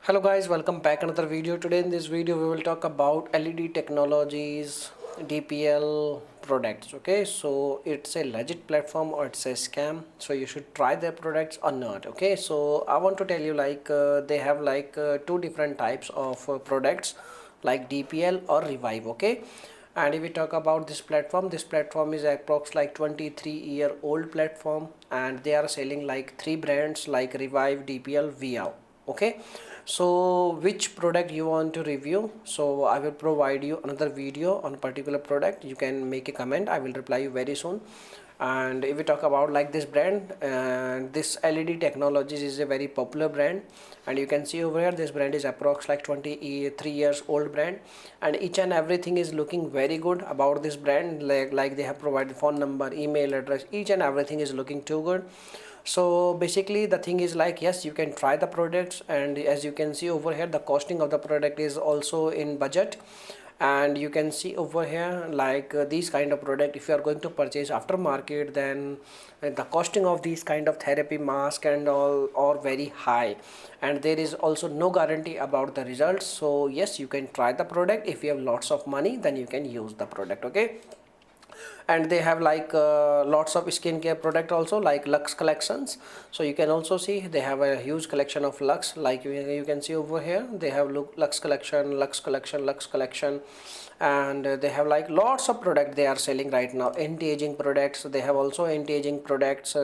Hello guys, welcome back another video. Today in this video we will talk about LED technologies, DPL products. Okay, so it's a legit platform or it's a scam, so you should try their products or not. Okay, so I want to tell you they have two different types of products like DPL or Revive. Okay, and if we talk about this platform is approx like 23-year-old platform, and they are selling like three brands like Revive, DPL, VO. Okay, so which product you want to review? So I will provide you another video on a particular product. You can make a comment, I will reply you very soon. And if we talk about like this brand, this LED Technologies is a very popular brand, and you can see over here this brand is approx like 23 years old brand, and each and everything is looking very good about this brand. Like they have provided phone number, email address, each and everything is looking too good. So basically the thing is like, yes, you can try the products, and as you can see over here the costing of the product is also in budget. And you can see over here these kind of product, if you are going to purchase aftermarket, then the costing of these kind of therapy mask and all are very high, and there is also no guarantee about the results. So yes, you can try the product. If you have lots of money, then you can use the product. Okay, and they have lots of skincare product also like Lux collections. So you can also see they have a huge collection of Lux, like you can see over here they have Lux collection, Lux collection, Lux collection. And they have like lots of product they are selling right now. Anti-aging products, they have also anti-aging products.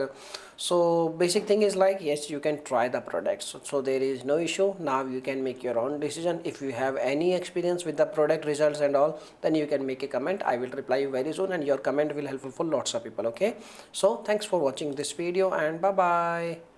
So basic thing is like, yes, you can try the products, so there is no issue. Now you can make your own decision. If you have any experience with the product results and all, then you can make a comment. I will reply you very soon, and your comment will helpful for lots of people. Okay, so thanks for watching this video, and bye bye.